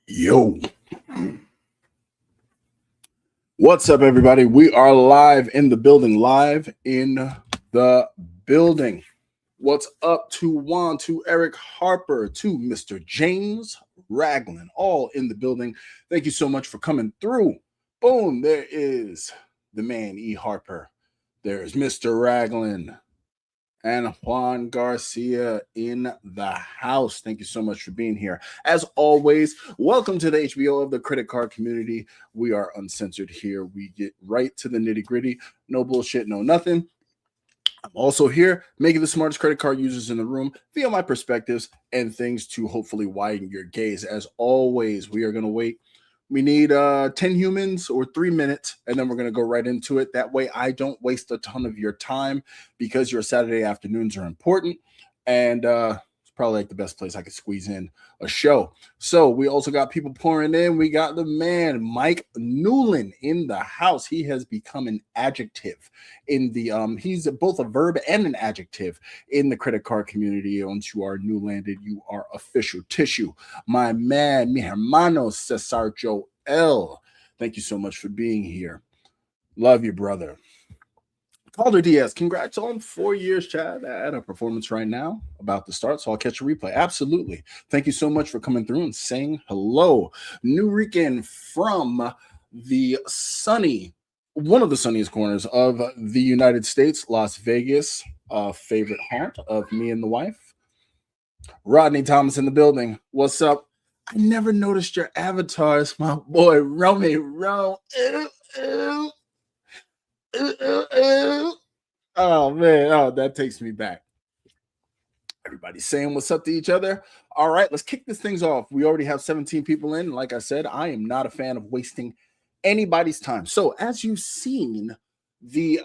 Yo, what's up, everybody? We are live in the building. What's up to Juan, to Eric Harper, to Mr. James Ragland, all in the building. Thank you so much for coming through. Boom, there is the man, E. Harper. There's Mr. Ragland and Juan Garcia in the house. Thank you so much for being here. As always, welcome to the HBO of the credit card community. We are uncensored here. We get right to the nitty gritty. No bullshit, no nothing. I'm also here making the smartest credit card users in the room via my perspectives and things to hopefully widen your gaze. As always, we are going to wait. We need 10 humans or 3 minutes, and then we're going to go right into it. That way I don't waste a ton of your time because your Saturday afternoons are important. And it's probably like the best place I could squeeze in a show. So we also got people pouring in. We got the man, Mike Newland, in the house. He has become an adjective in the he's both a verb and an adjective in the credit card community. Once you are new landed, you are official tissue. My man, mi hermano Cesar Joel, thank you so much for being here. Love you, brother. Calder Diaz, congrats on 4 years, Chad. At a performance right now, about to start, so I'll catch a replay. Absolutely. Thank you so much for coming through and saying hello. New Rican from the one of the sunniest corners of the United States, Las Vegas, favorite haunt of me and the wife. Rodney Thomas in the building. What's up? I never noticed your avatars, my boy, Romy Rome. Oh man, that takes me back. Everybody's saying what's up to each other. All right, let's kick this things off. We already have 17 people in. Like I said, I am not a fan of wasting anybody's time. So as you've seen the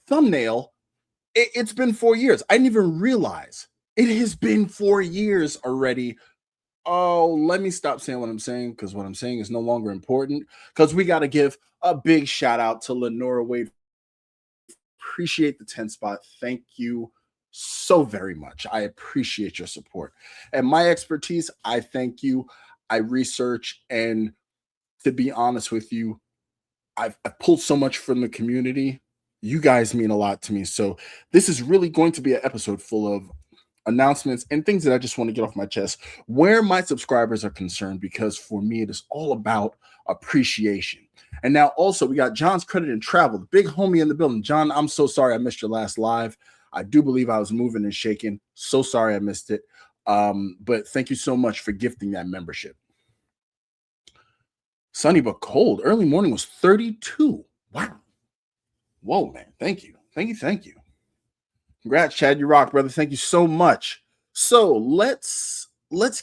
thumbnail, it's been 4 years. I didn't even realize it has been 4 years already. Oh, let me stop saying what I'm saying, because what I'm saying is no longer important, because we got to give a big shout out to Lenora Wade. Appreciate the 10 spot. Thank you so very much. I appreciate your support. And my expertise, I thank you. I research, and to be honest with you, I've pulled so much from the community. You guys mean a lot to me. So this is really going to be an episode full of announcements and things that I just want to get off my chest where my subscribers are concerned, because for me, it is all about appreciation. And now also we got John's Credit and Travel, the big homie in the building. John, I'm so sorry I missed your last live. I do believe I was moving and shaking. So sorry I missed it. But thank you so much for gifting that membership. Sunny but cold. Early morning was 32. Wow. Whoa, man. Thank you. Thank you. Congrats, Chad. You rock, brother. Thank you so much. So let's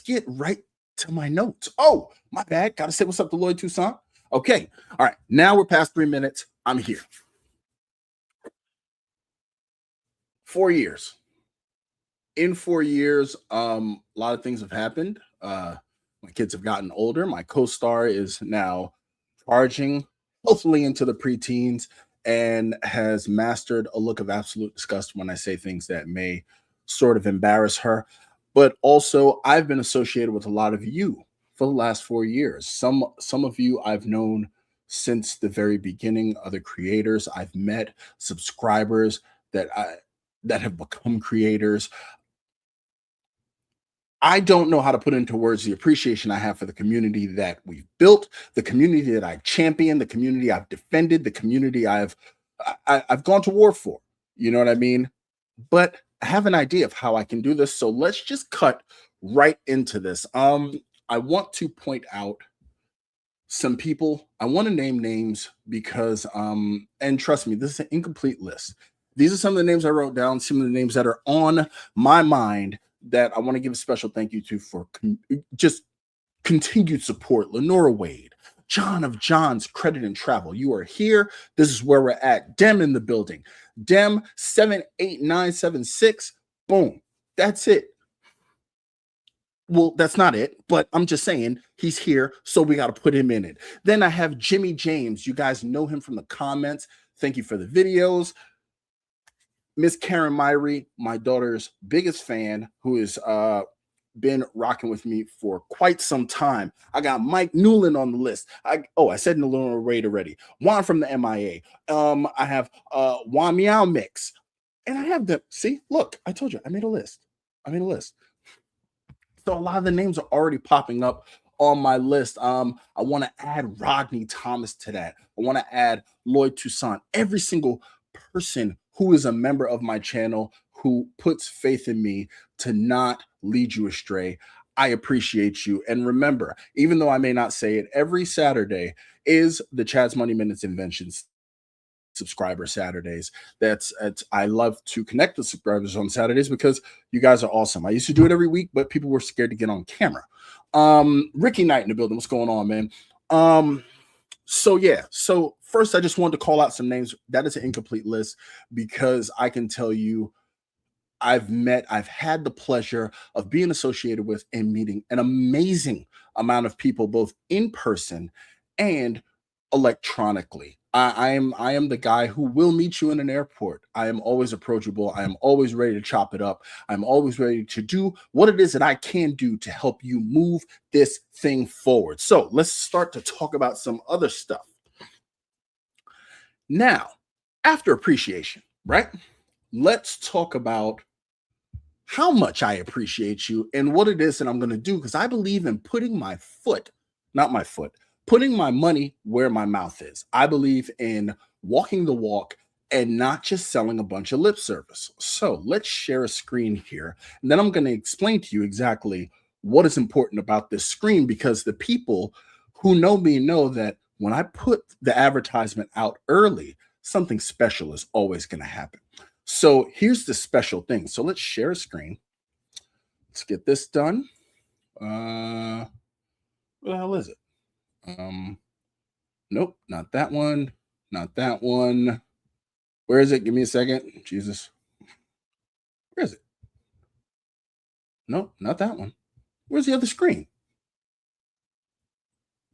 get right to my notes. Oh, my bad. Gotta say what's up to Lloyd Toussaint. Okay. All right. Now we're past 3 minutes. I'm here. 4 years. In 4 years, a lot of things have happened. My kids have gotten older. My co-star is now charging, hopefully into the preteens, and has mastered a look of absolute disgust when I say things that may sort of embarrass her. But also, I've been associated with a lot of you for the last 4 years. Some of you I've known since the very beginning, other creators I've met, subscribers that have become creators. I don't know how to put into words the appreciation I have for the community that we've built, the community that I champion, the community I've defended, the community I've gone to war for. You know what I mean? But I have an idea of how I can do this. So let's just cut right into this. I want to point out some people. I want to name names because and trust me, this is an incomplete list. These are some of the names I wrote down, some of the names that are on my mind that I want to give a special thank you to for just continued support. Lenora Wade, John of John's Credit and Travel. You are here. This is where we're at. Dem in the building. Dem 78976. Boom. That's it. Well, that's not it, but I'm just saying he's here, so we got to put him in it. Then I have Jimmy James. You guys know him from the comments. Thank you for the videos. Miss Karen Myrie, my daughter's biggest fan, who is been rocking with me for quite some time. I got Mike Newland on the list. I said Newland Raid already. Juan from the MIA. I have Juan Meow Mix. And I have them. See, look, I told you, I made a list. So a lot of the names are already popping up on my list. I want to add Rodney Thomas to that. I want to add Lloyd Toussaint. Every single person who is a member of my channel who puts faith in me to not lead you astray. I appreciate you. And remember, even though I may not say it, every Saturday is the Chad's Money Minutes Inventions subscriber Saturdays. I love to connect with subscribers on Saturdays because you guys are awesome. I used to do it every week, but people were scared to get on camera. Ricky Knight in the building. What's going on, man? So first I just wanted to call out some names. That is an incomplete list because I can tell you I've had the pleasure of being associated with and meeting an amazing amount of people, both in person and electronically. I am the guy who will meet you in an airport. I am always approachable. I am always ready to chop it up. I'm always ready to do what it is that I can do to help you move this thing forward. So let's start to talk about some other stuff. Now, after appreciation, right? Let's talk about how much I appreciate you and what it is that I'm going to do, because I believe in putting putting my money where my mouth is. I believe in walking the walk and not just selling a bunch of lip service. So let's share a screen here. And then I'm going to explain to you exactly what is important about this screen, because the people who know me know that when I put the advertisement out early, something special is always going to happen. So here's the special thing. So let's share a screen. Let's get this done. What the hell is it? Nope, not that one. Not that one. Where is it? Give me a second. Jesus. Where is it? Nope, not that one. Where's the other screen?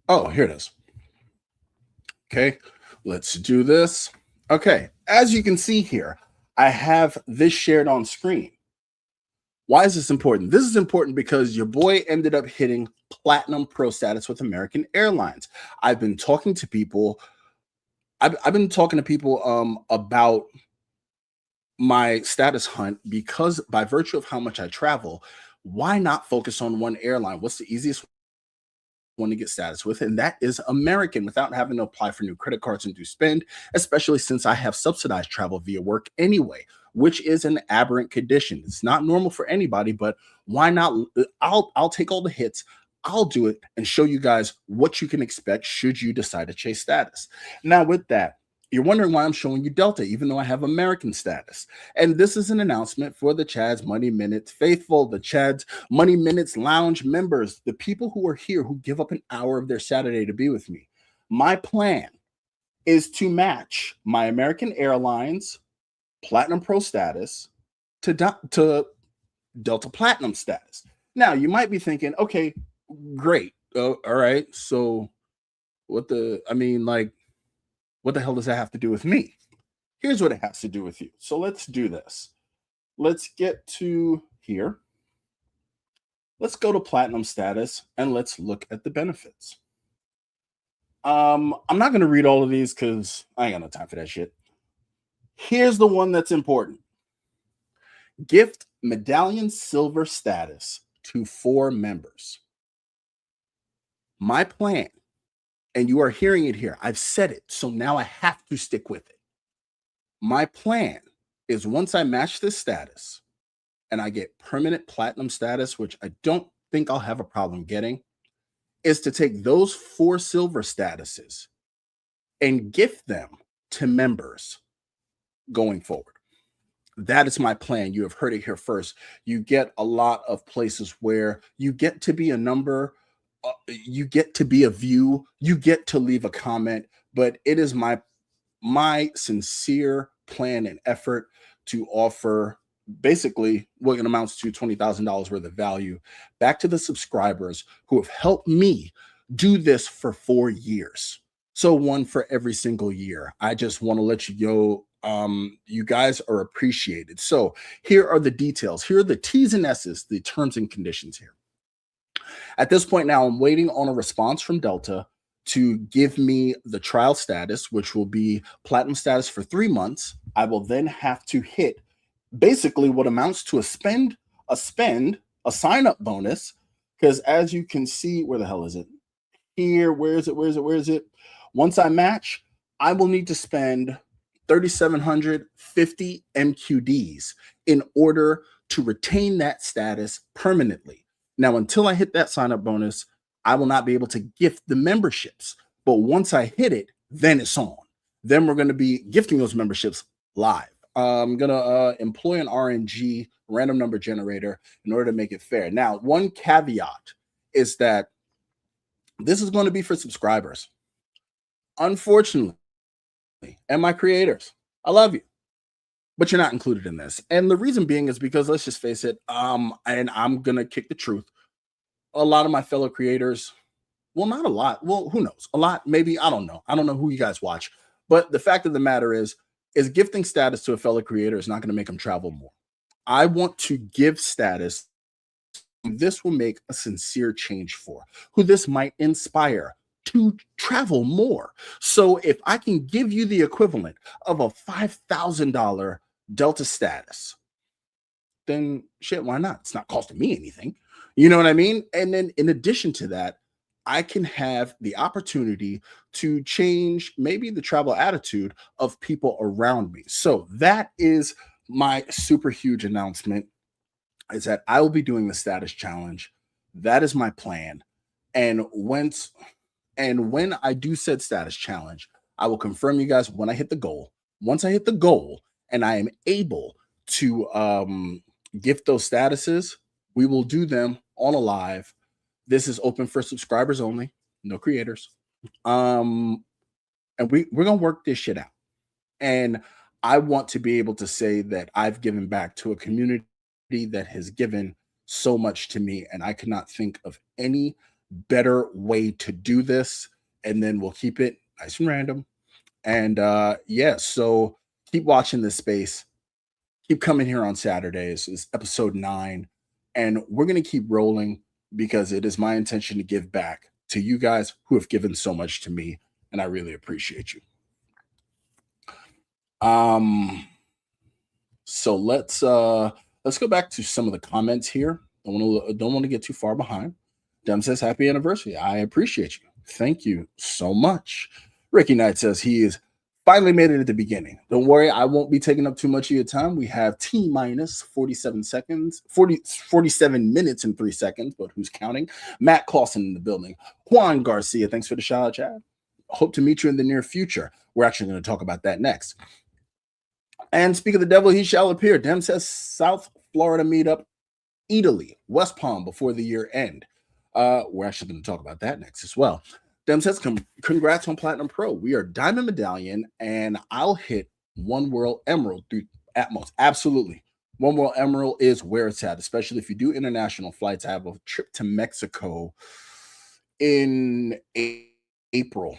Oh, here it is. Okay, let's do this. Okay, as you can see here, I have this shared on screen. Why is this important? This is important because your boy ended up hitting Platinum Pro status with American Airlines. I've been talking to people. I've been talking to people about my status hunt, because by virtue of how much I travel, why not focus on one airline? What's the easiest one to get status with? And that is American, without having to apply for new credit cards and do spend, especially since I have subsidized travel via work anyway, which is an aberrant condition. It's not normal for anybody, but why not? I'll take all the hits. I'll do it and show you guys what you can expect should you decide to chase status. Now, with that, you're wondering why I'm showing you Delta, even though I have American status. And this is an announcement for the Chad's Money Minutes faithful, the Chad's Money Minutes Lounge members, the people who are here who give up an hour of their Saturday to be with me. My plan is to match my American Airlines Platinum Pro status to Delta Platinum status. Now, you might be thinking, okay, great. All right. So what the hell does that have to do with me? Here's what it has to do with you. So let's do this. Let's get to here. Let's go to Platinum status and let's look at the benefits. I'm not going to read all of these because I ain't got no time for that shit. Here's the one that's important. Gift Medallion Silver status to 4 members. My plan, and you are hearing it here, I've said it, so now I have to stick with it. My plan is, once I match this status and I get permanent platinum status, which I don't think I'll have a problem getting, is to take those 4 silver statuses and gift them to members going forward. That is my plan. You have heard it here first. You get a lot of places where you get to be a number, you get to be a view, you get to leave a comment, but it is my sincere plan and effort to offer basically what amounts to $20,000 worth of value back to the subscribers who have helped me do this for 4 years. So one for every single year. I just want to let you know, you guys are appreciated. So here are the details. Here are the T's and S's, the terms and conditions here. At this point now, I'm waiting on a response from Delta to give me the trial status, which will be platinum status for 3 months. I will then have to hit basically what amounts to a sign up bonus. Because as you can see, where the hell is it? Here, where is it? Where is it? Where is it? Once I match, I will need to spend 3,750 MQDs in order to retain that status permanently. Now, until I hit that sign up bonus, I will not be able to gift the memberships. But once I hit it, then it's on. Then we're going to be gifting those memberships live. I'm going to employ an RNG, random number generator, in order to make it fair. Now, one caveat is that this is going to be for subscribers. Unfortunately, and my creators, I love you, but you're not included in this. And the reason being is because, let's just face it, and I'm going to kick the truth. A lot of my fellow creators, well, not a lot. Well, who knows? A lot, maybe. I don't know. I don't know who you guys watch. But the fact of the matter is gifting status to a fellow creator is not going to make them travel more. I want to give status this will make a sincere change for, who this might inspire to travel more. So if I can give you the equivalent of a $5,000 Delta status, then shit, why not? It's not costing me anything. You know what I mean? And then in addition to that, I can have the opportunity to change maybe the travel attitude of people around me. So that is my super huge announcement, is that I will be doing the status challenge. That is my plan. And when I do said status challenge, I will confirm you guys when I hit the goal. Once I hit the goal and I am able to gift those statuses, we will do them on a live. This is open for subscribers only, no creators. And we're gonna work this shit out. And I want to be able to say that I've given back to a community that has given so much to me, and I could not think of any better way to do this. And then we'll keep it nice and random. And yeah, so keep watching this space. Keep coming here on Saturdays. It's episode 9, and we're gonna keep rolling because it is my intention to give back to you guys who have given so much to me, and I really appreciate you. So let's go back to some of the comments here. Don't want to get too far behind. Dem says happy anniversary. I appreciate you. Thank you so much. Ricky Knight says he is finally made it at the beginning. Don't worry, I won't be taking up too much of your time. We have T minus 47 minutes and 3 seconds, but who's counting? Matt Clausen in the building. Juan Garcia, thanks for the shout out, Chad. Hope to meet you in the near future. We're actually going to talk about that next. And speak of the devil, he shall appear. Dem says South Florida meetup, Italy, West Palm before the year end. We're actually going to talk about that next as well. Dem says, congrats on Platinum Pro. We are Diamond Medallion, and I'll hit One World Emerald through Atmos. Absolutely. One World Emerald is where it's at, especially if you do international flights. I have a trip to Mexico in April.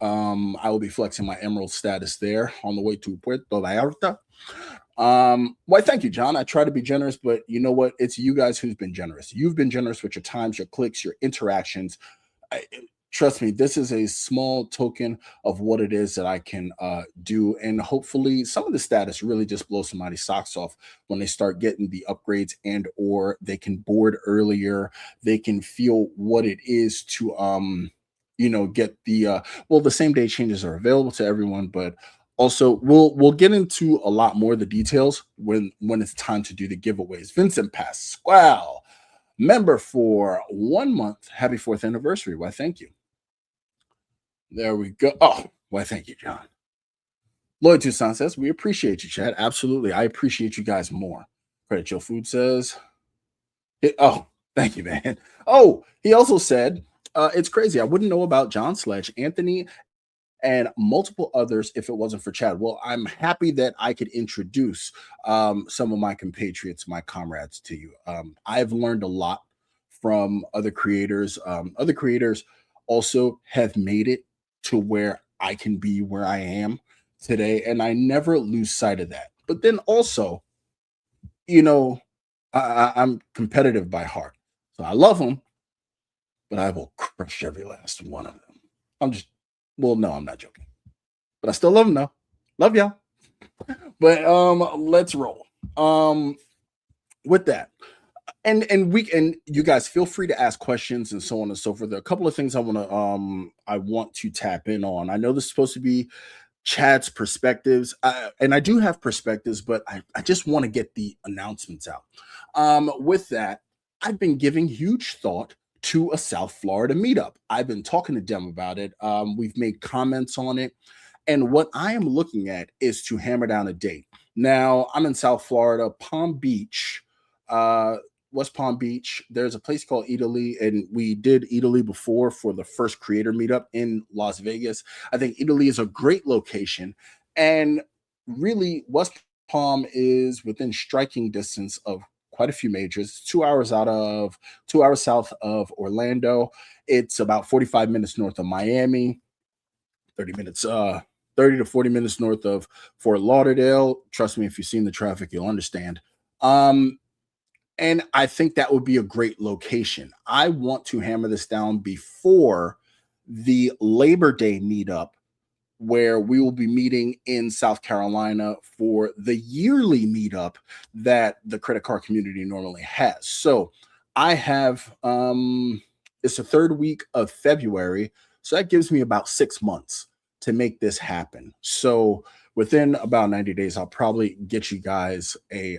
I will be flexing my Emerald status there on the way to Puerto Vallarta. Why, thank you, John. I try to be generous, but you know what? It's you guys who's been generous. You've been generous with your times, your clicks, your interactions. Trust me, this is a small token of what it is that I can do. And hopefully some of the status really just blows somebody's socks off when they start getting the upgrades, and or they can board earlier. They can feel what it is to get the the same day changes are available to everyone, but also we'll get into a lot more of the details when it's time to do the giveaways. Vincent Pasquale, member for 1 month. Happy 4th anniversary. Why, thank you. There we go. Oh, why, thank you, John. Lloyd Toussaint says, we appreciate you, Chad. Absolutely. I appreciate you guys more. Credit Chill Food says, oh, thank you, man. Oh, he also said, it's crazy. I wouldn't know about John Sledge, Anthony, and multiple others if it wasn't for Chad. Well, I'm happy that I could introduce some of my compatriots, my comrades to you. I've learned a lot from other creators. Other creators also have made it to where I can be where I am today, and I never lose sight of that. But then also, I'm competitive by heart. So I love them, but I will crush every last one of them. I'm just, well, no, I'm not joking, but I still love them though. Love y'all. But let's roll. With that, and you guys feel free to ask questions and so on and so forth. There are a couple of things I want to tap in on. I know this is supposed to be Chad's perspectives, and I do have perspectives, but I just want to get the announcements out. With that, I've been giving huge thought to a South Florida meetup. I've been talking to them about it. We've made comments on it. And what I am looking at is to hammer down a date. Now, I'm in South Florida, Palm Beach, uh, West Palm Beach. There's a place called Italy, and we did Italy before for the first creator meetup in Las Vegas. I think Italy is a great location. And really, West Palm is within striking distance of quite a few majors. 2 hours south of Orlando. It's about 45 minutes north of Miami, 30 minutes 30 to 40 minutes north of Fort Lauderdale. Trust me, if you've seen the traffic, you'll understand. Um, and I think that would be a great location. I want to hammer this down before the Labor Day meetup, where we will be meeting in South Carolina for the yearly meetup that the credit card community normally has. So I have it's the third week of February. So that gives me about 6 months to make this happen. So within about 90 days, I'll probably get you guys a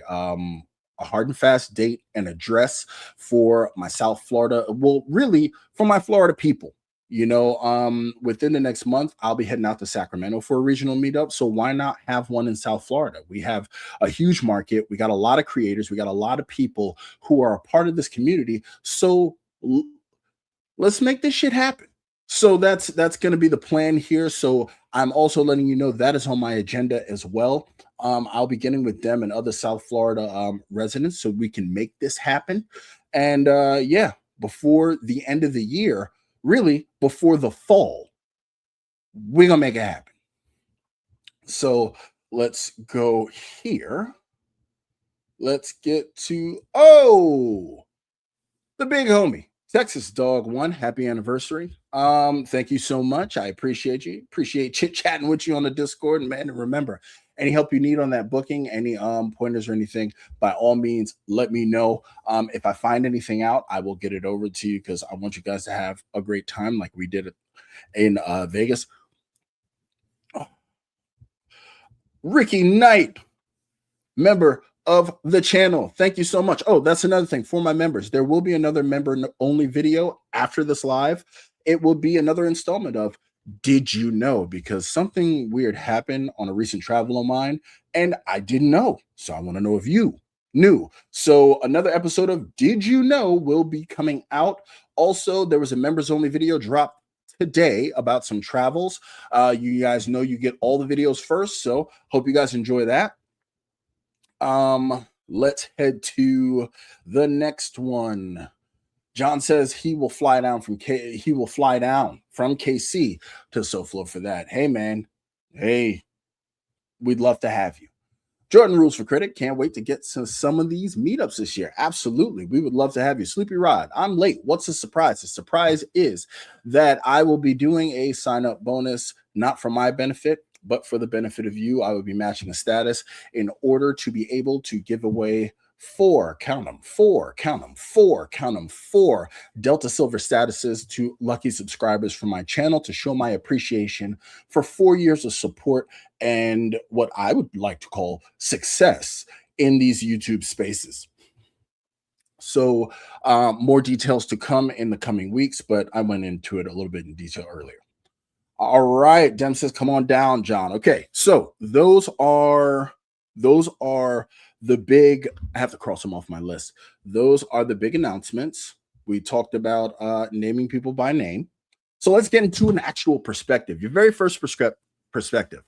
hard and fast date and address for my South Florida. Well, really for my Florida people. Within the next month, I'll be heading out to Sacramento for a regional meetup. So why not have one in South Florida? We have a huge market. We got a lot of creators. We got a lot of people who are a part of this community. So let's make this shit happen. So that's going to be the plan here. So I'm also letting you know that is on my agenda as well. I'll be getting with them and other South Florida residents so we can make this happen. And yeah, before the end of the year, really before the fall, we're gonna make it happen. So let's go here. Let's get to the big homie. Texas Dog One, happy anniversary. Thank you so much. I appreciate you. Appreciate chit-chatting with you on the Discord. And man, remember, any help you need on that booking, any pointers or anything, by all means, let me know. If I find anything out, I will get it over to you because I want you guys to have a great time like we did in Vegas. Oh. Ricky Knight, member of the channel. Thank you so much. Oh, that's another thing for my members. There will be another member only video after this live. It will be another installment of Did You Know? Because something weird happened on a recent travel of mine and I didn't know. So I want to know if you knew. So another episode of Did You Know will be coming out. Also, there was a members only video dropped today about some travels. You guys know you get all the videos first. So hope you guys enjoy that. Let's head to the next one. John says he will fly down from KC to SoFlo for that. Hey man, hey, we'd love to have you. Jordan Rules for Critic, can't wait to get to some of these meetups this year. Absolutely, we would love to have you. Sleepy Rod, I'm late. What's the surprise? The surprise is that I will be doing a sign up bonus, not for my benefit, but for the benefit of you. I will be matching a status in order to be able to give away four Delta Silver statuses to lucky subscribers from my channel to show my appreciation for 4 years of support and what I would like to call success in these YouTube spaces. So more details to come in the coming weeks, but I went into it a little bit in detail earlier. All right, Dem says, come on down, John. Okay, so those are the big, I have to cross them off my list. Those are the big announcements. We talked about naming people by name. So let's get into an actual perspective. Your very first perspective.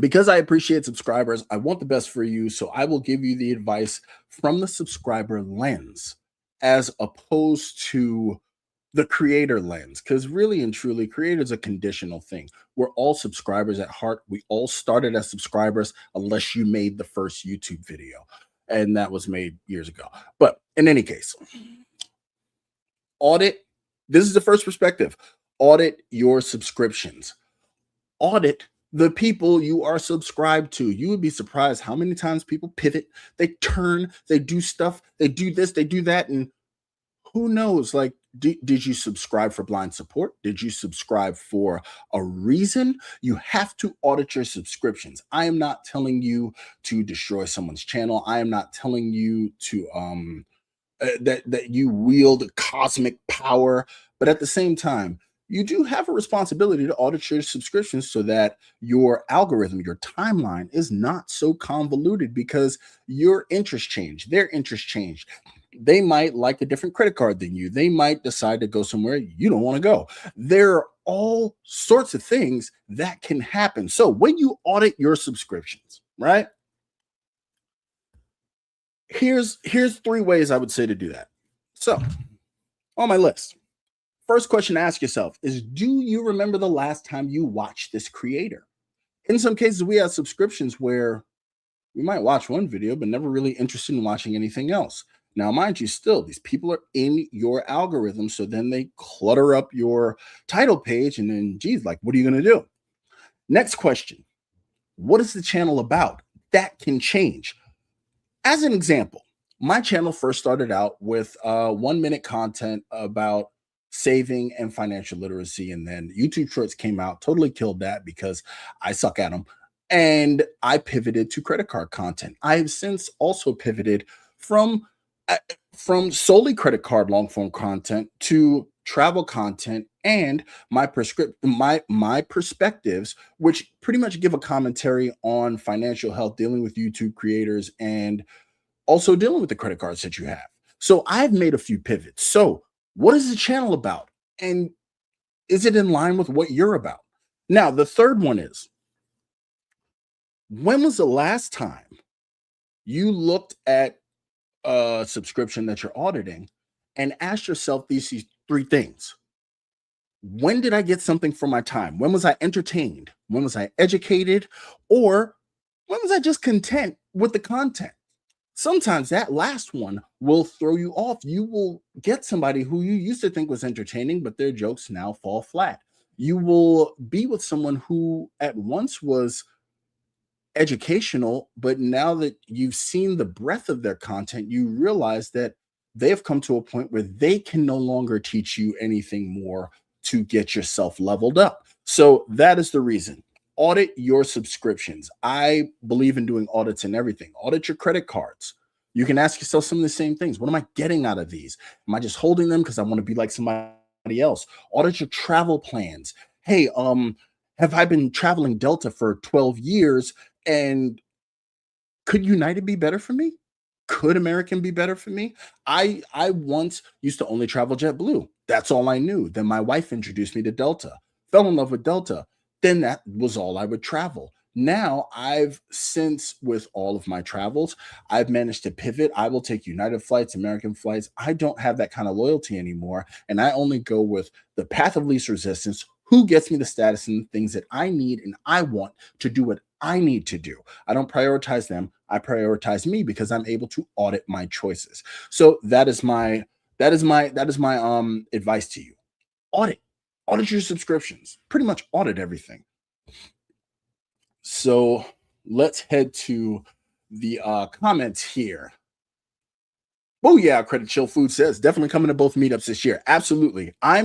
Because I appreciate subscribers, I want the best for you. So I will give you the advice from the subscriber lens as opposed to the creator lens, because really and truly, creator is a conditional thing. We're all subscribers at heart. We all started as subscribers, unless you made the first YouTube video, and that was made years ago. But in any case, Audit. This is the first perspective. Audit your subscriptions. Audit the people you are subscribed to. You would be surprised how many times people pivot, they turn, they do stuff, they do this, they do that, and who knows? Like, did you subscribe for blind support? Did you subscribe for a reason? You have to audit your subscriptions. I am not telling you to destroy someone's channel. I am not telling you to that you wield cosmic power, but at the same time, you do have a responsibility to audit your subscriptions so that your algorithm, your timeline is not so convoluted because your interests change, their interests change. They might like a different credit card than you. They might decide to go somewhere you don't want to go. There are all sorts of things that can happen. So when you audit your subscriptions, right? Here's three ways I would say to do that. So on my list, first question to ask yourself is, do you remember the last time you watched this creator? In some cases, we have subscriptions where we might watch one video, but never really interested in watching anything else. Now, mind you, still, these people are in your algorithm. So then they clutter up your title page. And then, geez, like, what are you going to do? Next question. What is the channel about? That can change. As an example, my channel first started out with 1 minute content about saving and financial literacy. And then YouTube Shorts came out, totally killed that because I suck at them. And I pivoted to credit card content. I have since also pivoted from solely credit card long form content to travel content and my perspectives, which pretty much give a commentary on financial health, dealing with YouTube creators, and also dealing with the credit cards that you have. So I've made a few pivots. So what is the channel about? And is it in line with what you're about? Now, the third one is, when was the last time you looked at a subscription that you're auditing and asked yourself these three things? When did I get something for my time? When was I entertained? When was I educated? Or when was I just content with the content? Sometimes that last one will throw you off. You will get somebody who you used to think was entertaining, but their jokes now fall flat. You will be with someone who at once was educational, but now that you've seen the breadth of their content, you realize that they have come to a point where they can no longer teach you anything more to get yourself leveled up. So that is the reason. Audit your subscriptions. I believe in doing audits and everything. Audit your credit cards. You can ask yourself some of the same things. What am I getting out of these? Am I just holding them because I want to be like somebody else? Audit your travel plans. Hey, have I been traveling Delta for 12 years? And could United be better for me? Could American be better for me? I once used to only travel JetBlue. That's all I knew. Then my wife introduced me to Delta. Fell in love with Delta. Then that was all I would travel. Now I've since, with all of my travels, I've managed to pivot. I will take United flights, American flights. I don't have that kind of loyalty anymore. And I only go with the path of least resistance, who gets me the status and the things that I need and I want to do what I need to do. I don't prioritize them. I prioritize me because I'm able to audit my choices. So that is my advice to you. Audit your subscriptions. Pretty much audit everything. So let's head to the comments here. Oh yeah, Credit Chill Food says definitely coming to both meetups this year. Absolutely. I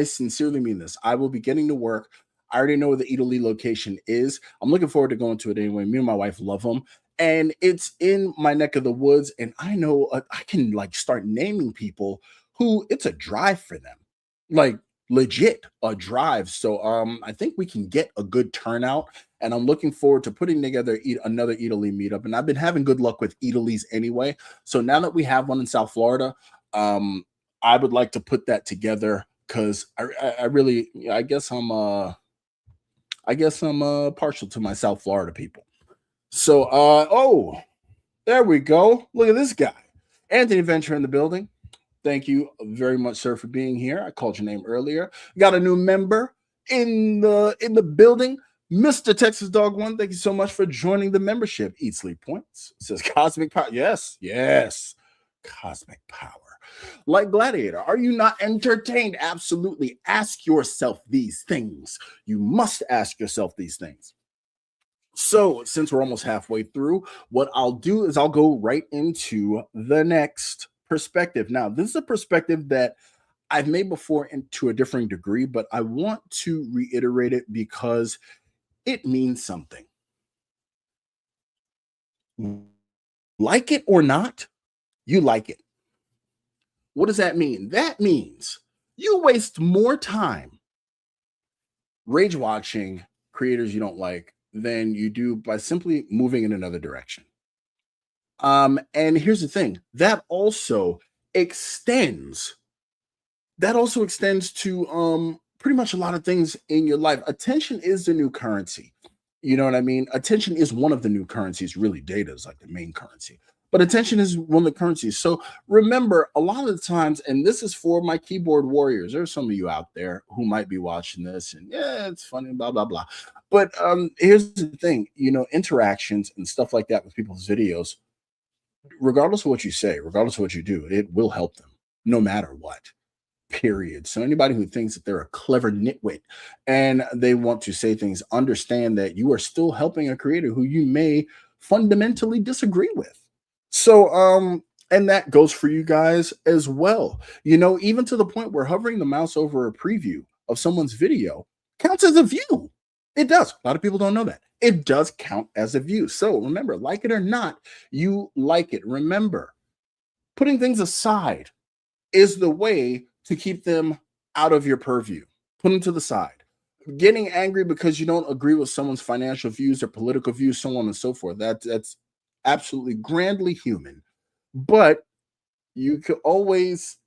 sincerely mean this. I will be getting to work. I already know where the Italy location is. I'm looking forward to going to it anyway. Me and my wife love them. And it's in my neck of the woods. And I know I can like start naming people who it's a drive for them. Like legit a drive. So I think we can get a good turnout. And I'm looking forward to putting together another Italy meetup. And I've been having good luck with Italy's anyway. So now that we have one in South Florida, I would like to put that together because I guess I'm partial to my South Florida people. So oh, there we go. Look at this guy. Anthony Venture in the building. Thank you very much, sir, for being here. I called your name earlier. Got a new member in the building. Mr. Texas Dog One, thank you so much for joining the membership. Eat Sleep Points. It says Cosmic Power. Yes. Cosmic Power. Like Gladiator, are you not entertained? Absolutely. Ask yourself these things. You must ask yourself these things. So, since we're almost halfway through, what I'll do is I'll go right into the next perspective. Now, this is a perspective that I've made before to a differing degree, but I want to reiterate it because it means something. Like it or not, you like it. What does that mean? That means you waste more time rage watching creators you don't like than you do by simply moving in another direction. And here's the thing extends that also extends to pretty much a lot of things in your life. Attention is the new currency. You know what I mean? Attention is one of the new currencies. Really, data is like the main currency. But attention is one of the currencies. So remember, a lot of the times, and this is for my keyboard warriors, there's some of you out there who might be watching this, and yeah, it's funny, blah, blah, blah. But here's the thing, interactions and stuff like that with people's videos, regardless of what you say, regardless of what you do, it will help them no matter what. Period. So anybody who thinks that they're a clever nitwit and they want to say things, understand that you are still helping a creator who you may fundamentally disagree with. So and that goes for you guys as well. Even to the point where hovering the mouse over a preview of someone's video counts as a view. It does. A lot of people don't know that. It does count as a view. So remember, like it or not, you like it. Remember, putting things aside is the way to keep them out of your purview. Put them to the side. Getting angry because you don't agree with someone's financial views or political views, so on and so forth. That's absolutely grandly human. But you could always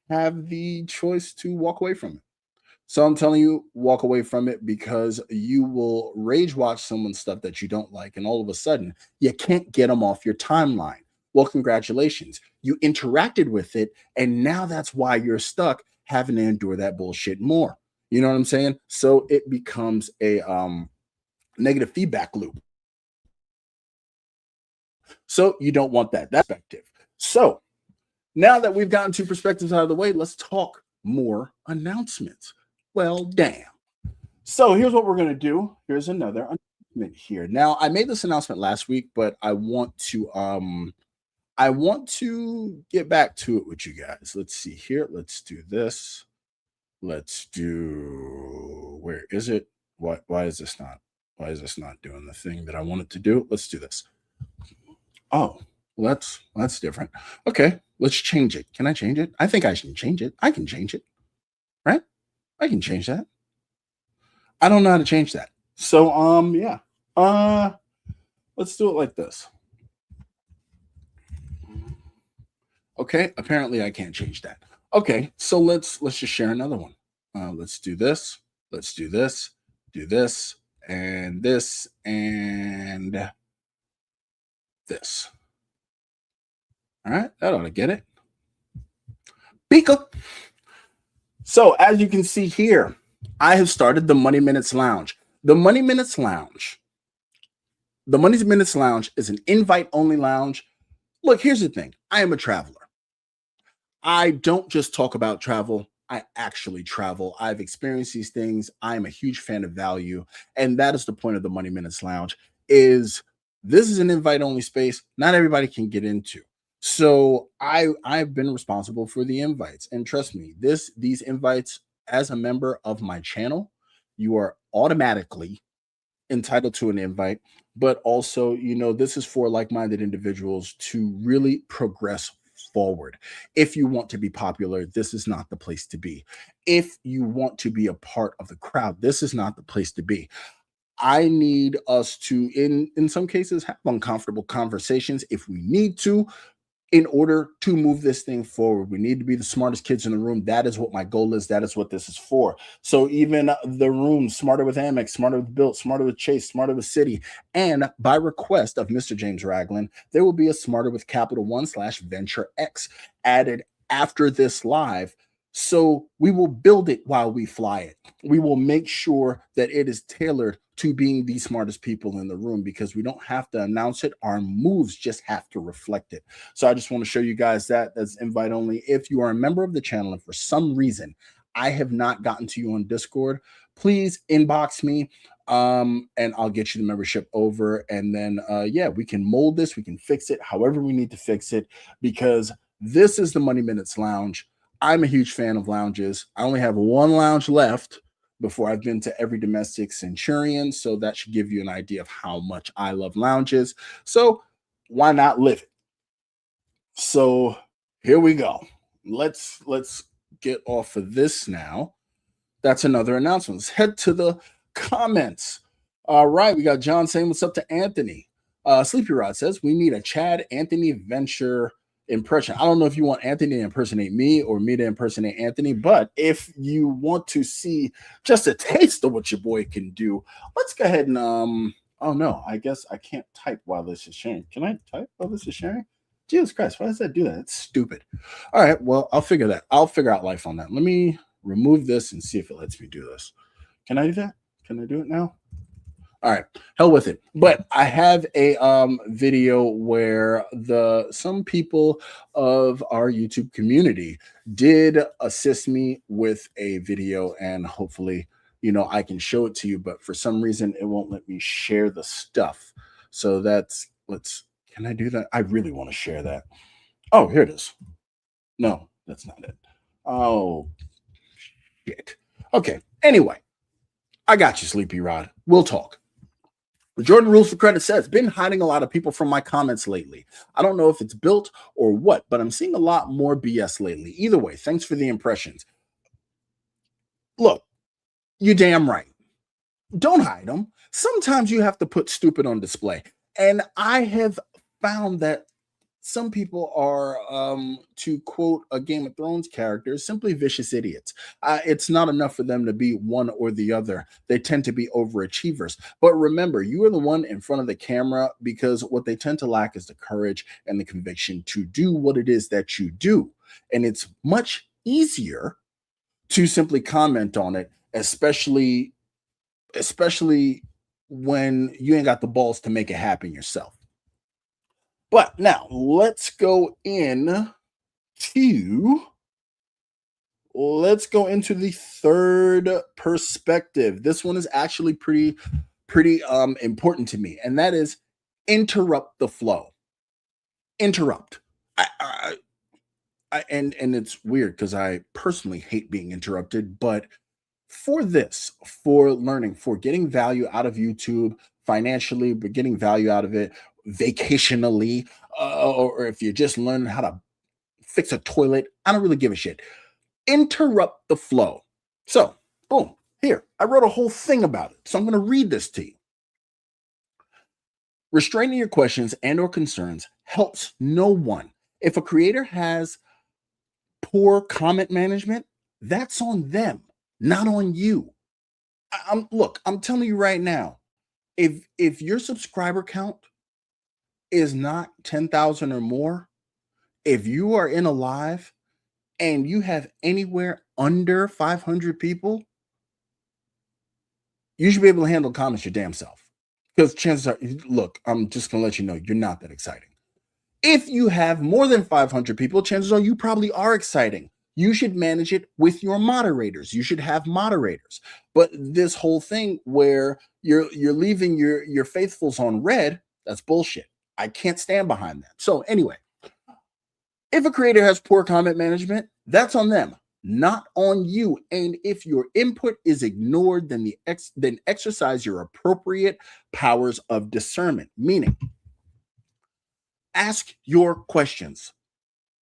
have the choice to walk away from it. So I'm telling you, walk away from it, because you will rage watch someone's stuff that you don't like, and all of a sudden you can't get them off your timeline. Well, congratulations. You interacted with it, and now that's why you're stuck having to endure that bullshit more. You know what I'm saying? So it becomes a negative feedback loop. So you don't want that. That's perspective. So now that we've gotten two perspectives out of the way, let's talk more announcements. Well, damn. So here's what we're going to do. Here's another announcement here. Now, I made this announcement last week, but I want to get back to it with you guys. Let's see here. Let's do this. Let's do, where is it? Why is this not doing the thing that I want it to do? Let's do this. Oh, well, that's different. Okay, let's change it. Can I change it? I think I should change it. I can change it. Right? I can change that. I don't know how to change that. So yeah. Let's do it like this. Okay, apparently I can't change that. Okay, so let's just share another one. Let's do this. Let's do this. Do this and this and this. All right, that ought to get it. Pika. So as you can see here, I have started the Money Minutes Lounge. The Money Minutes Lounge is an invite-only lounge. Look, here's the thing. I am a traveler. I don't just talk about travel. I actually travel. I've experienced these things. I am a huge fan of value. And that is the point of the Money Minutes Lounge, is this is an invite-only space not everybody can get into. So I've been responsible for the invites. And trust me, these invites, as a member of my channel, you are automatically entitled to an invite. But also, this is for like-minded individuals to really progress forward. If you want to be popular, this is not the place to be. If you want to be a part of the crowd, this is not the place to be. I need us to, in some cases, have uncomfortable conversations if we need to, in order to move this thing forward. We need to be the smartest kids in the room. That is what my goal is. That is what this is for. So even the room, Smarter with Amex, Smarter with Built, Smarter with Chase, Smarter with Citi, and by request of Mr. James Ragland, there will be a Smarter with Capital One /Venture X added after this live, So we will build it while we fly it. We will make sure that it is tailored to being the smartest people in the room because we don't have to announce it. Our moves just have to reflect it. So I just want to show you guys that that's invite only. If you are a member of the channel and for some reason I have not gotten to you on Discord, please inbox me and I'll get you the membership over. And then yeah, we can mold this, we can fix it however we need to fix it, because this is the Money Minutes Lounge. I'm a huge fan of lounges. I only have one lounge left before I've been to every domestic centurion. So that should give you an idea of how much I love lounges. So why not live it? So here we go. Let's get off of this now. That's another announcement. Let's head to the comments. All right, we got John saying what's up to Anthony. Sleepy Rod says we need a Chad Anthony Venture impression. I don't know if you want Anthony to impersonate me or me to impersonate Anthony, but if you want to see just a taste of what your boy can do, let's go ahead and oh no, I guess I can't type while this is sharing. Can I type while this is sharing? Jesus Christ, why does that do that? It's stupid. All right, well, I'll figure out life on that. Let me remove this and see if it lets me do this. Can I do that? Can I do it now? All right, hell with it. But I have a video where some people of our YouTube community did assist me with a video, and hopefully, I can show it to you. But for some reason, it won't let me share the stuff. So can I do that? I really want to share that. Oh, here it is. No, that's not it. Oh, shit. Okay. Anyway, I got you, Sleepy Rod. We'll talk. Jordan Rules for Credit says, been hiding a lot of people from my comments lately. I don't know if it's built or what, but I'm seeing a lot more BS lately. Either way, thanks for the impressions. Look, you're damn right. Don't hide them. Sometimes you have to put stupid on display. And I have found that some people are, to quote a Game of Thrones character, simply vicious idiots. It's not enough for them to be one or the other. They tend to be overachievers. But remember, you are the one in front of the camera, because what they tend to lack is the courage and the conviction to do what it is that you do. And it's much easier to simply comment on it, especially when you ain't got the balls to make it happen yourself. But now let's go into the third perspective. This one is actually pretty important to me, and that is interrupt the flow. Interrupt. And it's weird because I personally hate being interrupted, but for learning, for getting value out of YouTube financially, but getting value out of it vacationally, or if you're just learning how to fix a toilet, I don't really give a shit. Interrupt the flow. So, boom, here, I wrote a whole thing about it. So I'm going to read this to you. Restraining your questions and or concerns helps no one. If a creator has poor comment management, that's on them, not on you. I'm telling you right now, if your subscriber count is not 10,000 or more, if you are in a live and you have anywhere under 500 people, you should be able to handle comments your damn self. Because chances are, look, I'm just going to let you know, you're not that exciting. If you have more than 500 people, chances are you probably are exciting. You should manage it with your moderators. You should have moderators. But this whole thing where you're leaving your faithfuls on red, that's bullshit. I can't stand behind that. So anyway, if a creator has poor comment management, that's on them, not on you. And if your input is ignored, then then exercise your appropriate powers of discernment, meaning ask your questions.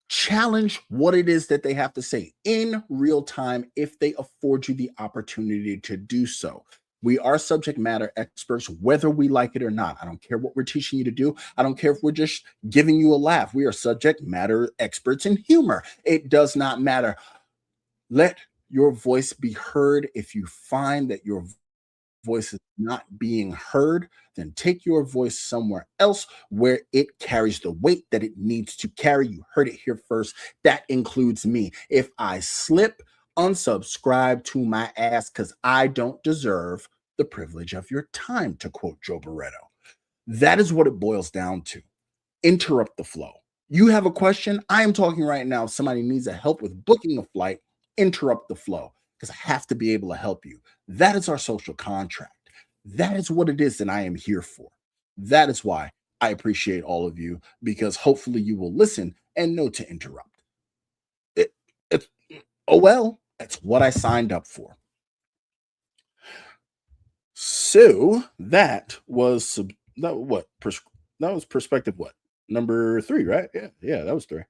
Challenge what it is that they have to say in real time if they afford you the opportunity to do so. We are subject matter experts, whether we like it or not. I don't care what we're teaching you to do. I don't care if we're just giving you a laugh. We are subject matter experts in humor. It does not matter. Let your voice be heard. If you find that your voice is not being heard, then take your voice somewhere else where it carries the weight that it needs to carry. You heard it here first. That includes me. If I slip, unsubscribe to my ass because I don't deserve the privilege of your time, to quote Joe Barretto. That is what it boils down to. Interrupt the flow. You have a question. I am talking right now. If somebody needs a help with booking a flight, interrupt the flow because I have to be able to help you. That is our social contract. That is what it is that I am here for. That is why I appreciate all of you, because hopefully you will listen and know to interrupt. It, oh well, that's what I signed up for. So that was that what that was perspective what number 3, right? Yeah, that was 3.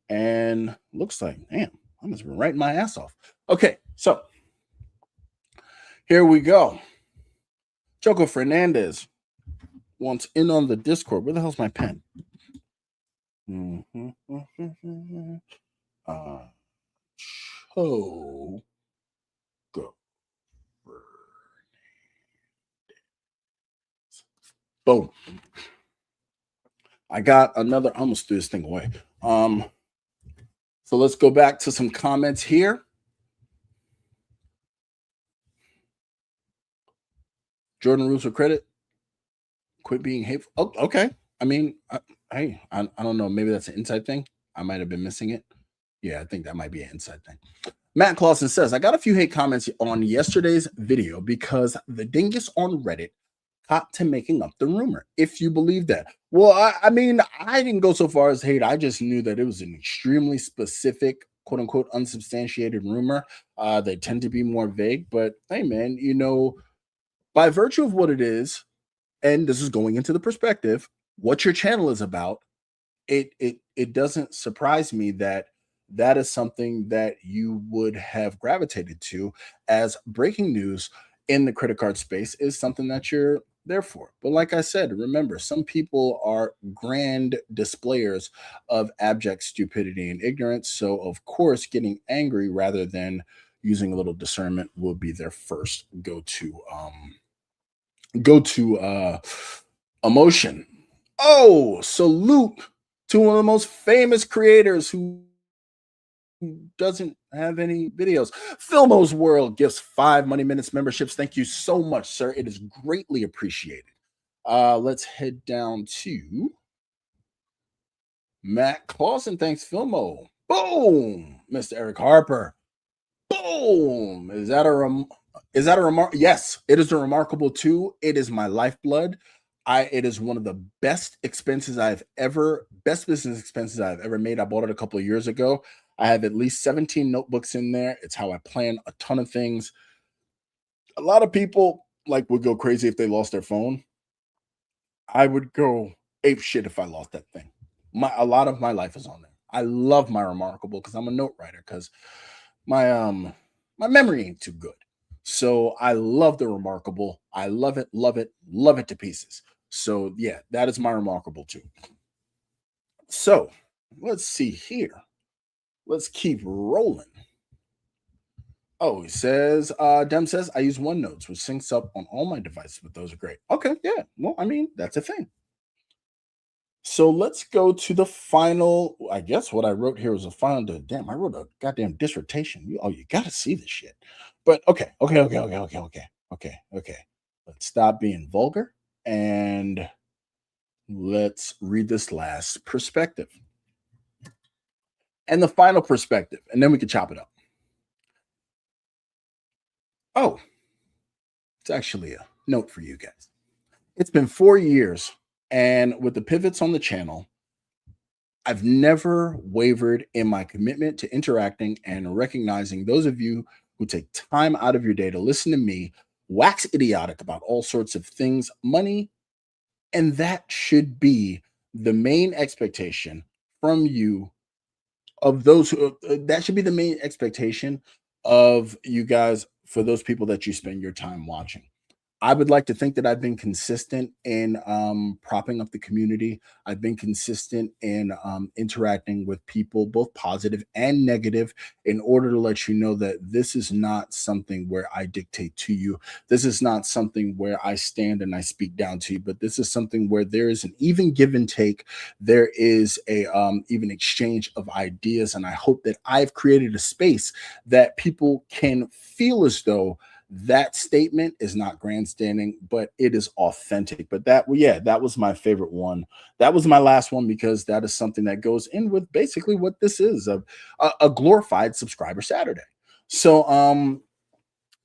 And looks like, damn, I must have been writing my ass off. Okay, so here we go. Choco Fernandez wants in on the Discord. Where the hell's my pen? Choco. Boom. I got another. I almost threw this thing away. So let's go back to some comments here. Jordan Rules for credit. Quit being hateful. Oh, okay. I mean, hey, I don't know. Maybe that's an inside thing. I might have been missing it. Yeah, I think that might be an inside thing. Matt Clausen says, I got a few hate comments on yesterday's video because the dingus on Reddit caught to making up the rumor, if you believe that. Well, I mean, I didn't go so far as hate. I just knew that it was an extremely specific, quote unquote, unsubstantiated rumor. They tend to be more vague. But hey, man, you know, by virtue of what it is, and this is going into the perspective, what your channel is about, it doesn't surprise me that that is something that you would have gravitated to, as breaking news in the credit card space is something that you're there for. But like I said, remember, some people are grand displayers of abject stupidity and ignorance. So of course, getting angry rather than using a little discernment will be their first go-to emotion. Oh, salute to one of the most famous creators who doesn't have any videos. Filmo's World gifts 5 Money Minutes memberships. Thank you so much, sir. It is greatly appreciated. Let's head down to Matt Clausen. Thanks, Filmo. Boom, Mr. Eric Harper. Boom. Is that a remark? Yes, it is a remarkable 2. It is my lifeblood. It is one of the best business expenses I've ever made. I bought it a couple of years ago. I have at least 17 notebooks in there. It's how I plan a ton of things. A lot of people would go crazy if they lost their phone. I would go ape shit if I lost that thing. A lot of my life is on there. I love my Remarkable because I'm a note writer, because my memory ain't too good. So I love the Remarkable. I love it, love it, love it to pieces. So yeah, that is my Remarkable 2. So let's see here. Let's keep rolling. Oh, he says, Dem says, I use OneNotes, which syncs up on all my devices, but those are great. Okay, yeah. Well, I mean, that's a thing. So let's go to the final. I guess what I wrote here was a final. Damn, I wrote a goddamn dissertation. You got to see this shit. But okay. Let's stop being vulgar and let's read this last perspective. And the final perspective, and then we can chop it up. Oh, it's actually a note for you guys. It's been 4 years, and with the pivots on the channel, I've never wavered in my commitment to interacting and recognizing those of you who take time out of your day to listen to me wax idiotic about all sorts of things, money, and that should be the main expectation from you, of those who that should be the main expectation of you guys, for those people that you spend your time watching. I would like to think that I've been consistent in propping up the community. I've been consistent in interacting with people, both positive and negative, in order to let you know that this is not something where I dictate to you. This is not something where I stand and I speak down to you, but this is something where there is an even give and take. There is a even exchange of ideas, and I hope that I've created a space that people can feel as though that statement is not grandstanding, but it is authentic. But that, well, yeah, that was my favorite one. That was my last one because that is something that goes in with basically what this is, a glorified subscriber Saturday. So,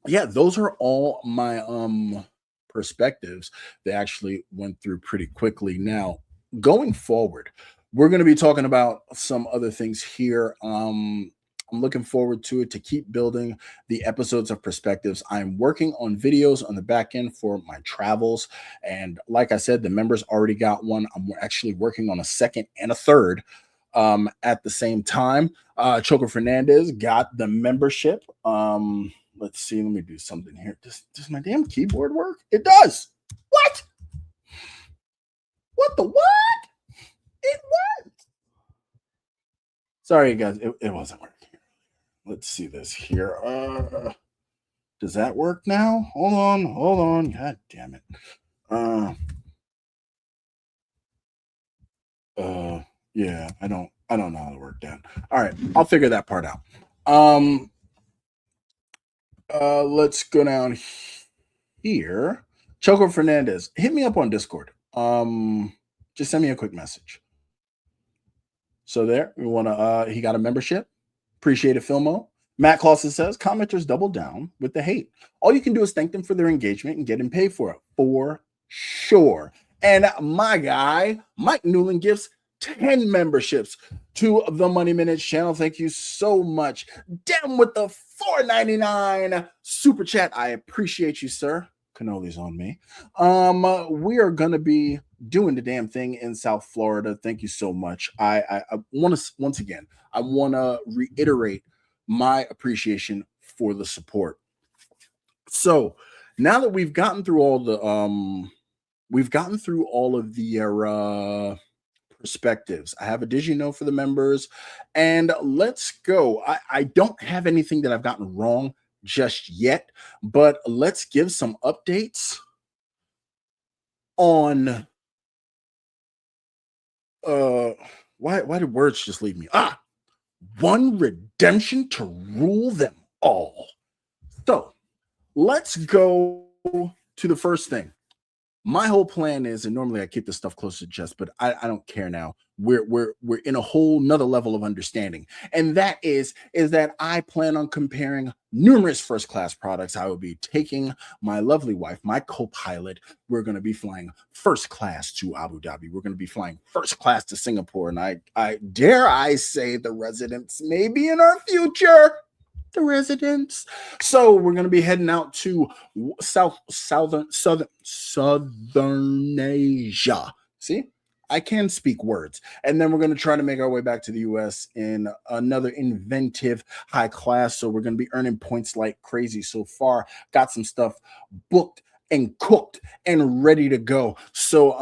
yeah, those are all my perspectives. They actually went through pretty quickly. Now, going forward, we're going to be talking about some other things here. I'm looking forward to it, to keep building the episodes of perspectives. I'm working on videos on the back end for my travels. And like I said, the members already got one. I'm actually working on a second and a third at the same time. Choco Fernandez got the membership. Let's see. Let me do something here. Does my damn keyboard work? It does. What? What the what? It worked. Sorry, guys. It wasn't working. Let's see this here. Does that work now? Hold on. Hold on. God damn it. Yeah, I don't know how to work that. All right, I'll figure that part out. Let's go down here. Choco Fernandez, hit me up on Discord. Just send me a quick message. So there, we want to he got a membership. Appreciate it, Filmo. Matt Clausen says commenters double down with the hate. All you can do is thank them for their engagement and get them paid for it. For sure. And my guy, Mike Newland, gives 10 memberships to the Money Minutes channel. Thank you so much. Down with the $4.99 super chat. I appreciate you, sir. Cannolis on me. We are gonna be doing the damn thing in South Florida. Thank you so much. I want to once again, I want to reiterate my appreciation for the support. So now that we've gotten through all the perspectives. I have a Did You Know for the members, and let's go. I don't have anything that I've gotten wrong just yet, but let's give some updates on why did words just leave me? One redemption to rule them all. So let's go to the first thing. My whole plan is, and normally I keep this stuff close to the chest, but I don't care now. We're in a whole nother level of understanding, and that is that I plan on comparing numerous first class products. I will be taking my lovely wife, my co-pilot. We're going to be flying first class to Abu Dhabi. We're going to be flying first class to Singapore, and I dare I say the residents may be in our future. The residents. So we're going to be heading out to southern Asia. See, I can speak words. And then we're going to try to make our way back to the US in another inventive high class. So we're going to be earning points like crazy so far. Got some stuff booked and cooked and ready to go. So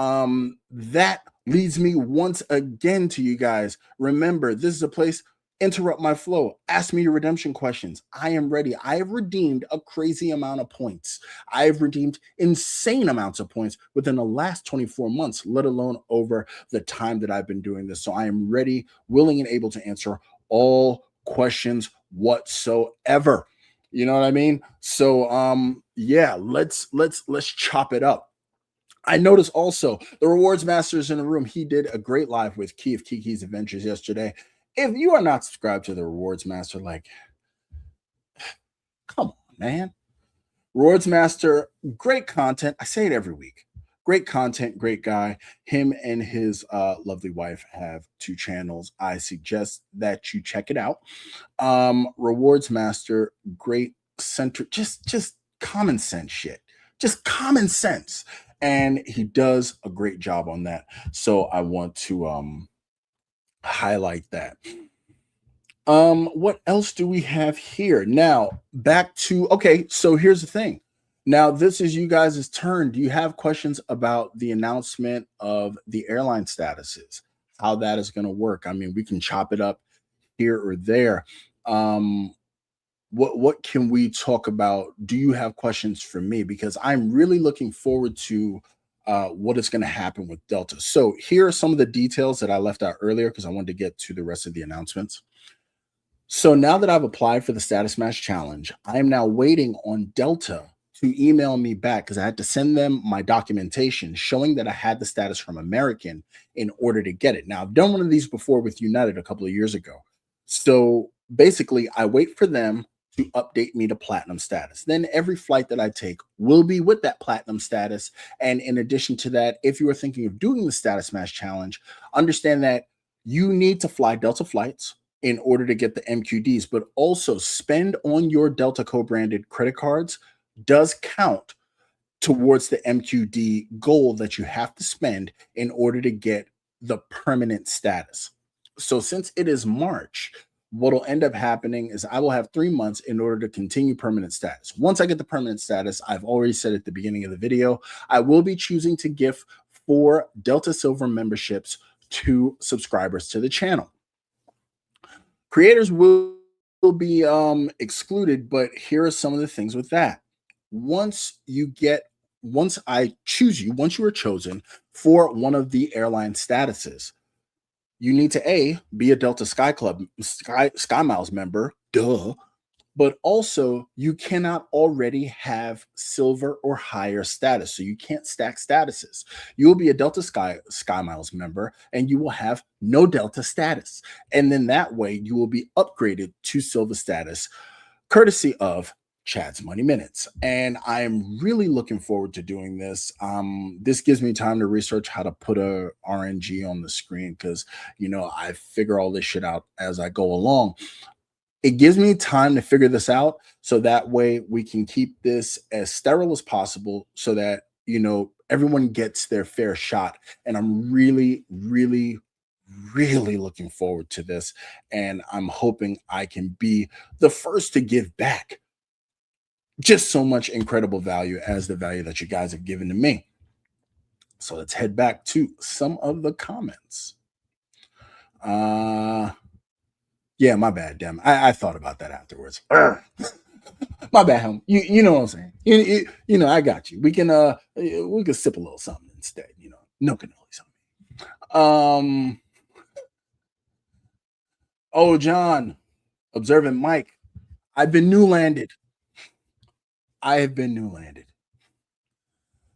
that leads me once again to you guys. Remember, this is a place. Interrupt my flow. Ask me your redemption questions. I am ready. I have redeemed a crazy amount of points. I have redeemed insane amounts of points within the last 24 months, let alone over the time that I've been doing this. So I am ready, willing, and able to answer all questions whatsoever. You know what I mean? So yeah, let's chop it up. I noticed also the rewards master is in the room. He did a great live with Key of Kiki's Adventures yesterday. If you are not subscribed to the Rewards Master, like, come on, man. Rewards Master, great content. I say it every week. Great content, great guy. Him and his lovely wife have 2 channels. I suggest that you check it out. Rewards Master, great center, just common sense shit. Just common sense. And he does a great job on that. So I want to highlight that. What else do we have here? Now, back to, okay, so here's the thing. Now, this is you guys' turn. Do you have questions about the announcement of the airline statuses? How that is going to work? I mean, we can chop it up here or there. Um, what can we talk about? Do you have questions for me? Because I'm really looking forward to what is going to happen with Delta. So here are some of the details that I left out earlier because I wanted to get to the rest of the announcements. So now that I've applied for the Status Match Challenge, I am now waiting on Delta to email me back because I had to send them my documentation showing that I had the status from American in order to get it. Now, I've done one of these before with United a couple of years ago. So basically, I wait for them to update me to platinum status. Then every flight that I take will be with that platinum status. And in addition to that, if you are thinking of doing the Status Match Challenge, understand that you need to fly Delta flights in order to get the MQDs, but also spend on your Delta co-branded credit cards does count towards the MQD goal that you have to spend in order to get the permanent status. So since it is March, what will end up happening is I will have 3 months in order to continue permanent status. Once I get the permanent status, I've already said at the beginning of the video, I will be choosing to gift 4 Delta Silver memberships to subscribers to the channel. Creators will be excluded, but here are some of the things with that. Once I choose you, once you are chosen for one of the airline statuses, you need to be a Delta Sky Club Sky Miles member, duh, but also you cannot already have silver or higher status. So you can't stack statuses. You will be a Delta Sky Miles member and you will have no Delta status. And then that way you will be upgraded to silver status courtesy of Chad's Money Minutes. And I'm really looking forward to doing this. This gives me time to research how to put a RNG on the screen because, I figure all this shit out as I go along. It gives me time to figure this out so that way we can keep this as sterile as possible so that, everyone gets their fair shot. And I'm really, really, really looking forward to this. And I'm hoping I can be the first to give back just so much incredible value as the value that you guys have given to me. So let's head back to some of the comments. Yeah, my bad, Dem. I thought about that afterwards. My bad, home. You know what I'm saying. I got you. We can sip a little something instead. No cannoli something. Oh, John, observant Mike. I've been new landed. I have been new landed.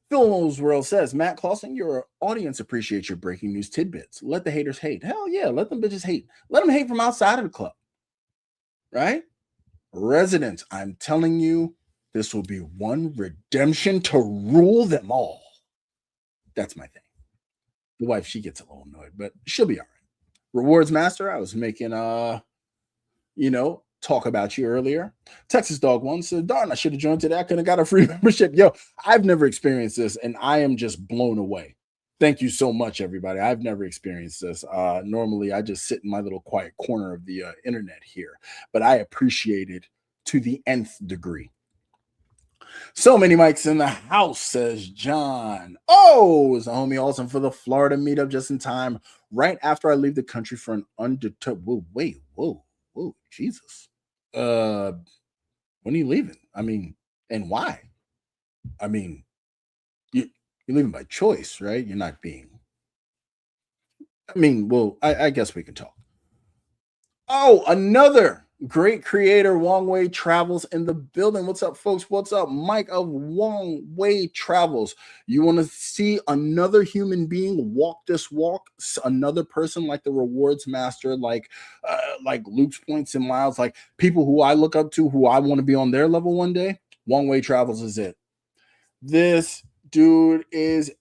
Phil's World says, Matt Clausen, your audience appreciates your breaking news tidbits. Let the haters hate. Hell yeah, let them bitches hate. Let them hate from outside of the club. Right? Residents, I'm telling you, this will be one redemption to rule them all. That's my thing. The wife, she gets a little annoyed, but she'll be all right. Rewards Master, I was making talk about you earlier. Texas Dog One said, darn, I should have joined today. I could have got a free membership. Yo, I've never experienced this, and I am just blown away. Thank you so much, everybody. I've never experienced this. Normally, I just sit in my little quiet corner of the internet here, but I appreciate it to the nth degree. So many mics in the house, says John. Oh, is the homie awesome for the Florida meetup just in time, right after I leave the country for an undeterred. Whoa, Jesus. When are you leaving? I mean, and why? I mean, you're leaving by choice, right? You're not being. I guess we can talk. Oh, another great creator, Wong Wei Travels in the building. What's up, folks? What's up? Mike of Wong Wei Travels. You want to see another human being walk this walk? Another person like the Rewards Master, like Luke's Points and Miles, like people who I look up to, who I want to be on their level one day? Wong Wei Travels is it. This dude is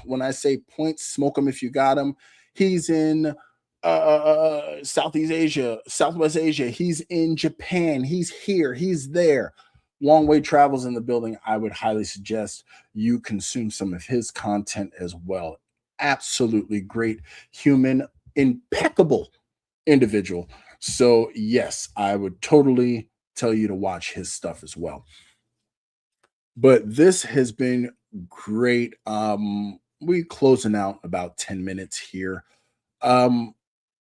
when I say points, smoke him if you got him. He's in Southeast Asia, Southwest Asia. He's in Japan. He's here. He's there. Long Way Travels in the building. I would highly suggest you consume some of his content as well. Absolutely great human, impeccable individual. So yes, I would totally tell you to watch his stuff as well. But this has been great. We closing out about 10 minutes here. Um,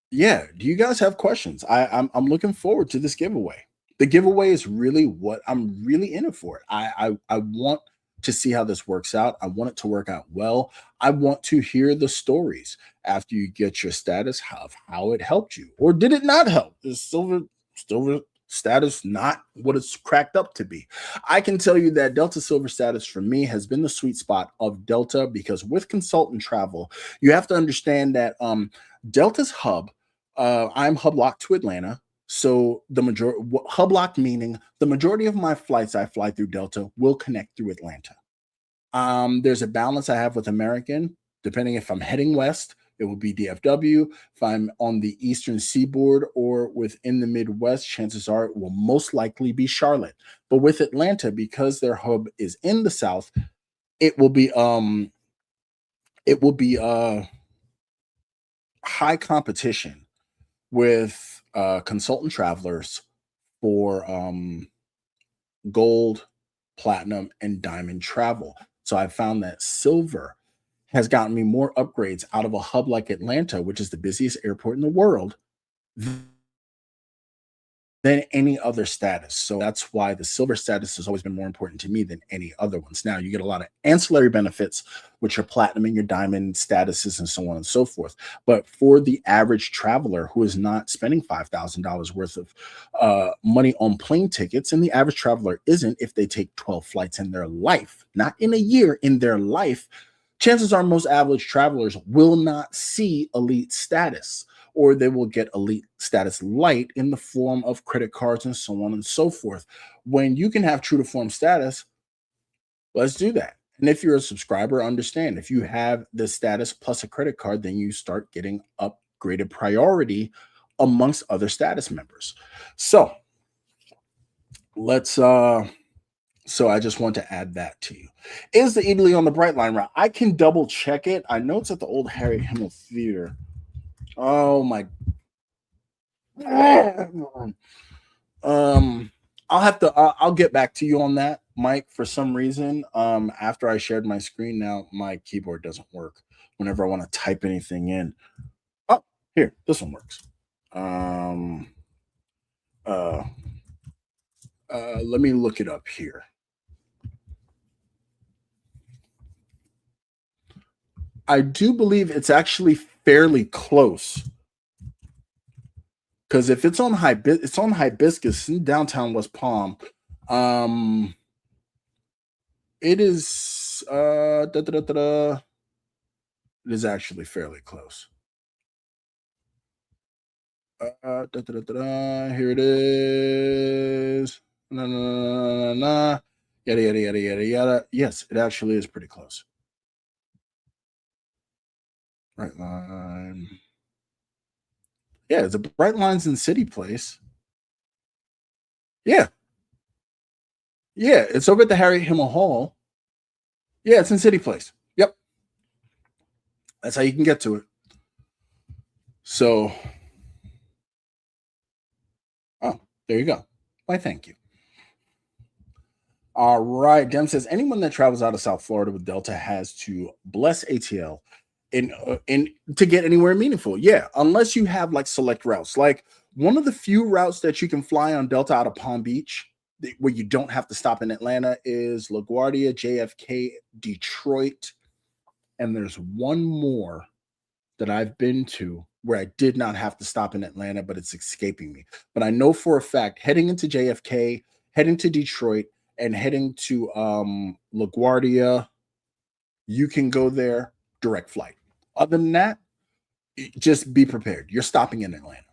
yeah, do you guys have questions? I'm looking forward to this giveaway. The giveaway is really what I'm really in it for. I want to see how this works out. I want it to work out well. I want to hear the stories after you get your status of how it helped you, or did it not help? Is silver status not what it's cracked up to be? I can tell you that Delta Silver status for me has been the sweet spot of Delta, because with consultant travel, you have to understand that Delta's hub, I'm hub locked to Atlanta. So the majority, hub locked meaning the majority of my flights I fly through Delta will connect through Atlanta. There's a balance I have with American, depending if I'm heading west, it will be DFW. If I'm on the eastern seaboard or within the Midwest, chances are it will most likely be Charlotte. But with Atlanta, because their hub is in the south, it will be it will be high competition with consultant travelers for gold, platinum, and diamond travel. So I found that silver has gotten me more upgrades out of a hub like Atlanta, which is the busiest airport in the world, than any other status. So that's why the silver status has always been more important to me than any other ones. Now, you get a lot of ancillary benefits, which are platinum and your diamond statuses and so on and so forth. But for the average traveler who is not spending $5,000 worth of money on plane tickets, and the average traveler isn't if they take 12 flights in their life, not in a year, in their life, chances are most average travelers will not see elite status, or they will get elite status light in the form of credit cards and so on and so forth. When you can have true to form status, let's do that. And if you're a subscriber, understand if you have the status plus a credit card, then you start getting upgraded priority amongst other status members. So let's so I just want to add that to you. Is the Italy on the Brightline route? I can double check it. I know it's at the old Harry Himmel Theater. Oh my. I'll have to. I'll get back to you on that, Mike. For some reason, after I shared my screen, now my keyboard doesn't work whenever I want to type anything in. Oh, here, this one works. Um, uh, let me look it up here. I do believe it's actually fairly close, because if it's on it's on Hibiscus in downtown West Palm. It is it is actually fairly close. Here it is. Na, na, na, na, na. Yada yada yada yada yada. Yes, it actually is pretty close. Right line. Yeah, it's a Bright Lines in City Place. Yeah. Yeah, it's over at the Harry Himmel Hall. Yeah, it's in City Place. Yep. That's how you can get to it. So, oh, there you go. Why, thank you. All right. Dem says anyone that travels out of South Florida with Delta has to bless ATL in to get anywhere meaningful. Yeah, unless you have like select routes. Like one of the few routes that you can fly on Delta out of Palm Beach, where you don't have to stop in Atlanta, is LaGuardia, JFK, Detroit, and there's one more that I've been to where I did not have to stop in Atlanta, but it's escaping me. But I know for a fact, heading into JFK, heading to Detroit, and heading to LaGuardia, you can go there direct flight. Other than that, just be prepared. You're stopping in Atlanta.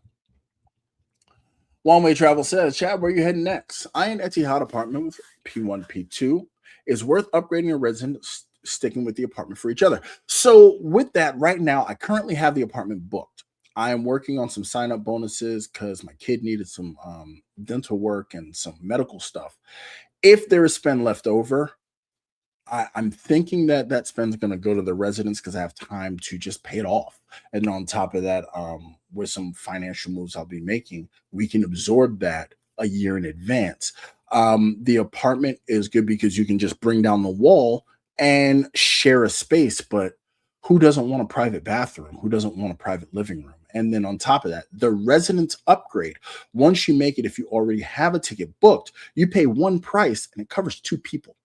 One Way Travel says, Chad, where are you heading next? I and Etihad apartment with P1, P2 is worth upgrading a resident sticking with the apartment for each other. So with that, right now, I currently have the apartment booked. I am working on some sign up bonuses because my kid needed some dental work and some medical stuff. If there is spend left over, I'm thinking that that spend's going to go to the residents because I have time to just pay it off. And on top of that, with some financial moves I'll be making, we can absorb that a year in advance. The apartment is good because you can just bring down the wall and share a space, but who doesn't want a private bathroom? Who doesn't want a private living room? And then on top of that, the residence upgrade. Once you make it, if you already have a ticket booked, you pay one price and it covers two people.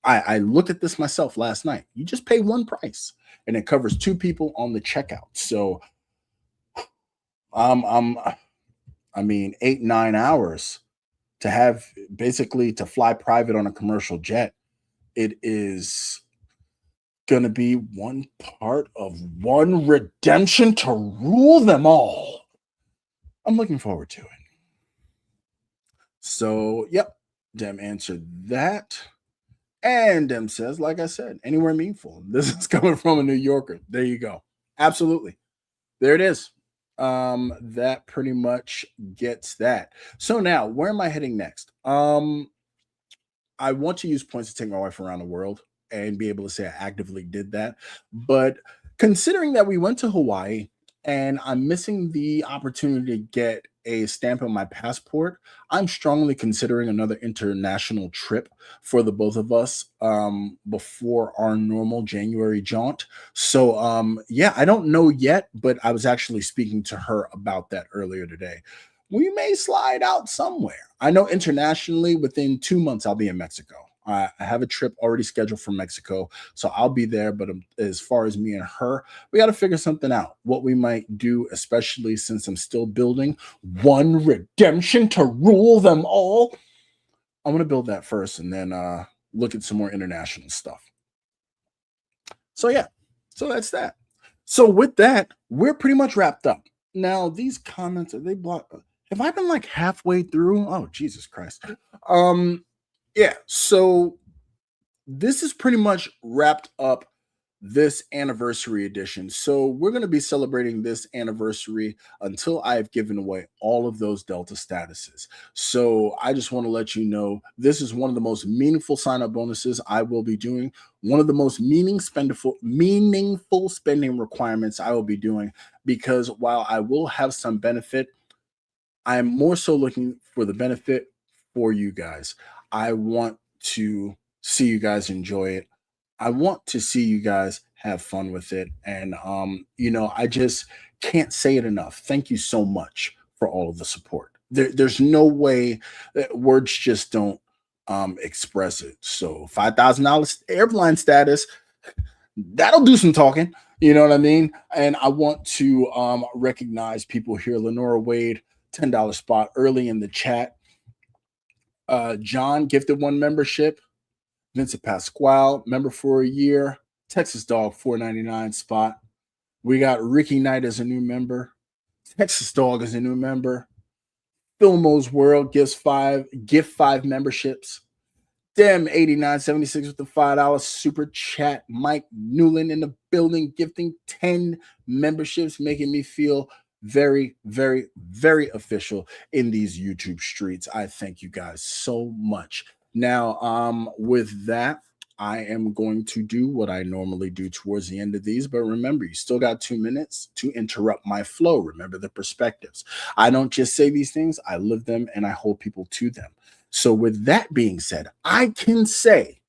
I looked at this myself last night. You just pay one price and it covers two people on the checkout. So um, I mean, 8, 9 hours to have basically to fly private on a commercial jet. It is going to be one part of one redemption to rule them all. I'm looking forward to it. So, yep, Dem answered that. And Dem says, like I said, anywhere meaningful. This is coming from a New Yorker. There you go. Absolutely. There it is. That pretty much gets that. So now, where am I heading next? I want to use points to take my wife around the world and be able to say I actively did that. But considering that we went to Hawaii and I'm missing the opportunity to get a stamp on my passport, I'm strongly considering another international trip for the both of us before our normal January jaunt. So yeah, I don't know yet, but I was actually speaking to her about that earlier today. We may slide out somewhere. I know internationally, within 2 months, I'll be in Mexico. I have a trip already scheduled for Mexico, so I'll be there. But as far as me and her, we got to figure something out. What we might do, especially since I'm still building one redemption to rule them all. I'm gonna build that first, and then look at some more international stuff. So yeah, so that's that. So with that, we're pretty much wrapped up. Now these comments are they block? Have I been like halfway through? Oh Jesus Christ! Yeah. So this is pretty much wrapped up this anniversary edition. So we're going to be celebrating this anniversary until I have given away all of those Delta statuses. So I just want to let you know this is one of the most meaningful sign up bonuses I will be doing. One of the most meaningful spending requirements I will be doing, because while I will have some benefit, I am more so looking for the benefit for you guys. I want to see you guys enjoy it. I want to see you guys have fun with it. And I just can't say it enough. Thank you so much for all of the support. There's no way that words just don't express it. So $5,000 airline status, that'll do some talking. You know what I mean? And I want to recognize people here. Lenora Wade, $10 spot early in the chat. John gifted one membership. Vincent Pasquale, member for a year. Texas Dog, $4.99 spot. We got Ricky Knight as a new member. Texas Dog is a new member. Filmo's World gift five memberships. Dem 8976 with the $5 super chat. Mike Newland in the building, gifting 10 memberships, making me feel very, very, very official in these YouTube streets. I thank you guys so much. Now, with that, I am going to do what I normally do towards the end of these. But remember, you still got 2 minutes to interrupt my flow. Remember the perspectives. I don't just say these things, I live them and I hold people to them. So, with that being said, I can say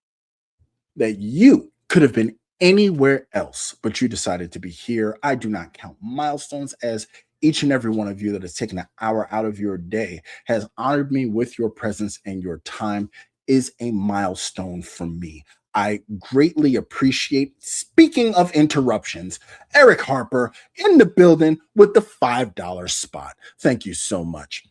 that you could have been anywhere else, but you decided to be here. I do not count milestones, as each and every one of you that has taken an hour out of your day has honored me with your presence, and your time is a milestone for me. I greatly appreciate. Speaking of interruptions, Eric Harper in the building with the $5 spot. Thank you so much.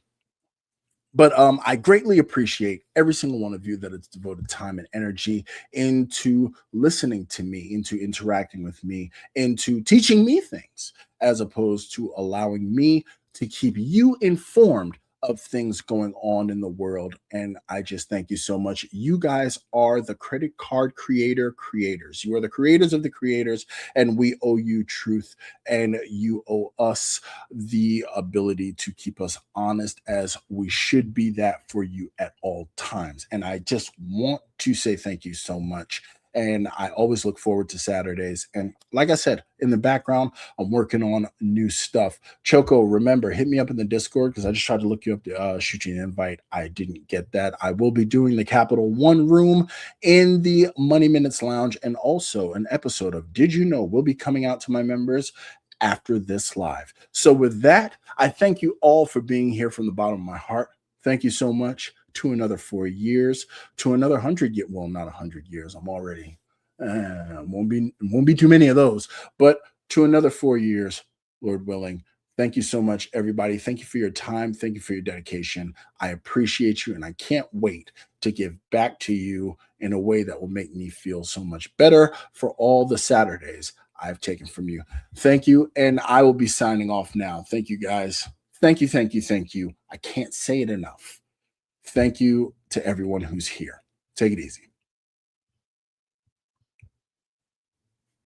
But I greatly appreciate every single one of you that has devoted time and energy into listening to me, into interacting with me, into teaching me things, as opposed to allowing me to keep you informed of things going on in the world. And I just thank you so much. You guys are the credit card creators. You are the creators of the creators, and we owe you truth, and you owe us the ability to keep us honest, as we should be that for you at all times. And I just want to say thank you so much. And I always look forward to Saturdays. And like I said, in the background, I'm working on new stuff. Choco, remember, hit me up in the Discord because I just tried to look you up to shoot you an invite. I didn't get that. I will be doing the Capital One room in the Money Minutes Lounge, and also an episode of Did You Know will be coming out to my members after this live. So with that, I thank you all for being here from the bottom of my heart. Thank you so much. To another 4 years, to another 100 years. Well, not 100 years. I'm already won't be too many of those, but to another 4 years, Lord willing. Thank you so much, everybody. Thank you for your time. Thank you for your dedication. I appreciate you, and I can't wait to give back to you in a way that will make me feel so much better for all the Saturdays I've taken from you. Thank you, and I will be signing off now. Thank you, guys. Thank you, thank you, thank you. I can't say it enough. Thank you to everyone who's here. Take it easy.